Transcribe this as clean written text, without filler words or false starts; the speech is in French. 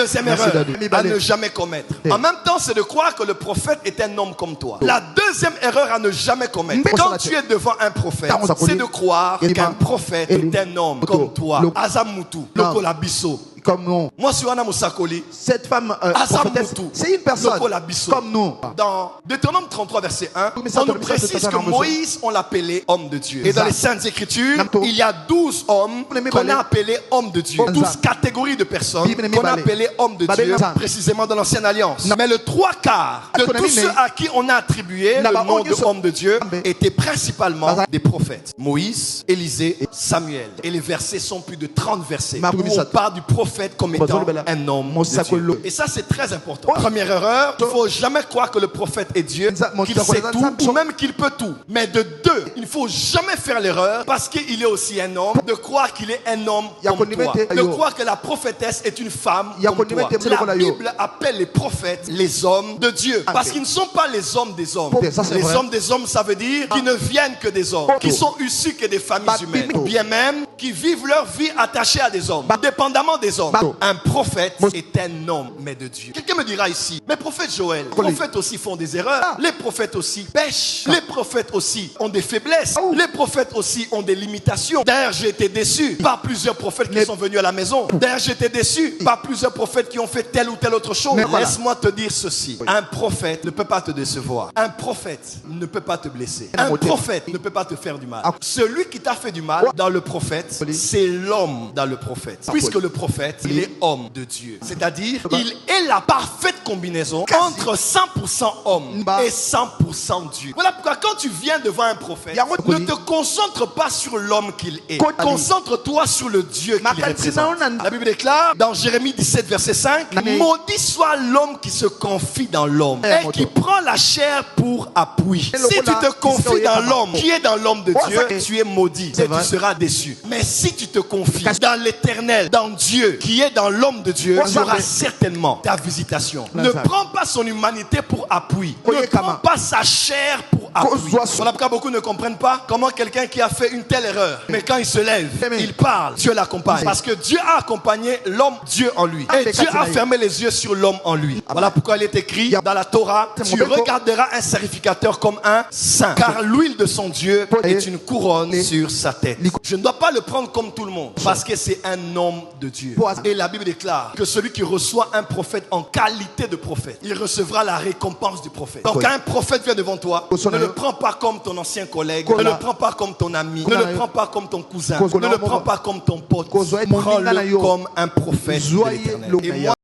deuxième erreur à ne jamais commettre. En même temps, c'est de croire que le prophète est un homme comme toi. La deuxième erreur à ne jamais commettre, quand tu es devant un prophète, c'est de croire qu'un prophète est un homme comme toi. Azamutu, Lokolabiso. Comme nous. Moi, je suis Moussakoli. Cette femme prophétesse, c'est une personne comme nous. Dans Deutéronome 33, verset 1, on nous précise que Moïse, on l'appelait homme de Dieu. Et dans les Saintes Écritures, il y a 12 hommes qu'on a appelés hommes de Dieu. 12 catégories de personnes qu'on a appelées hommes de Dieu, précisément dans l'Ancienne Alliance. Mais le 3/4 de tous ceux à qui on a attribué le nom de homme de Dieu étaient principalement des prophètes. Moïse, Élisée, Samuel. Et les versets sont plus de 30 versets où on parle du prophète comme étant un homme de Dieu. Et ça, c'est très important. Première erreur, il ne faut jamais croire que le prophèête est Dieu, qu'il sait tout, ou même qu'il peut tout. Mais de deux, il ne faut jamais faire l'erreur, parce qu'il est aussi un homme, de croire qu'il est un homme comme toi. De croire que la prophétesse est une femme comme toi. La Bible appelle les prophètes les hommes de Dieu. Parce qu'ils ne sont pas les hommes des hommes. Les hommes des hommes, ça veut dire qu'ils ne viennent que des hommes, qui sont issus que des familles humaines. Ou bien même, qui vivent leur vie attachée à des hommes, dépendamment des hommes. Un prophète est un homme, mais de Dieu. Quelqu'un me dira ici, mais prophète Joël, les prophètes aussi font des erreurs. Les prophètes aussi pêchent. Les prophètes aussi ont des faiblesses. Les prophètes aussi ont des limitations. D'ailleurs, j'ai été déçu par plusieurs prophètes qui sont venus à la maison. D'ailleurs, j'ai été déçu par plusieurs prophètes qui ont fait telle ou telle autre chose. Laisse-moi te dire ceci. Un prophète ne peut pas te décevoir. Un prophète ne peut pas te blesser. Un prophète ne peut pas te faire du mal. Celui qui t'a fait du mal dans le prophète, c'est l'homme dans le prophète. Puisque le prophète, il est homme de Dieu. C'est-à-dire, il est la parfaite combinaison entre 100% homme et 100% Dieu. Voilà pourquoi quand tu viens devant un prophète, ne te concentre pas sur l'homme qu'il est. Concentre-toi sur le Dieu qu'il représente. La Bible déclare dans Jérémie 17, verset 5, maudit soit l'homme qui se confie dans l'homme et qui prend la chair pour appui. Si tu te confies dans l'homme qui est dans l'homme de Dieu, tu es maudit et tu seras déçu. Mais si tu te confies dans l'éternel, dans Dieu, qui est dans l'homme de Dieu, tu auras certainement ta visitation. Ne prends pas son humanité pour appui. Ne prends pas sa chair pour appui. Voilà pourquoi beaucoup ne comprennent pas comment quelqu'un qui a fait une telle erreur, mais quand il se lève, il parle, Dieu l'accompagne. Parce que Dieu a accompagné l'homme Dieu en lui. Et Dieu a fermé les yeux sur l'homme en lui. Voilà pourquoi il est écrit dans la Torah, tu regarderas un sacrificateur comme un saint, car l'huile de son Dieu est une couronne sur sa tête. Je ne dois pas le prendre comme tout le monde, parce que c'est un homme de Dieu. Et la Bible déclare que celui qui reçoit un prophète en qualité de prophète, il recevra la récompense du prophète. Donc quand un prophète vient devant toi, ne le prends pas comme ton ancien collègue, ne le prends pas comme ton ami, ne le prends pas comme ton cousin, ne le prends pas comme ton pote, prends-le comme un prophète de l'Éternel. Et moi,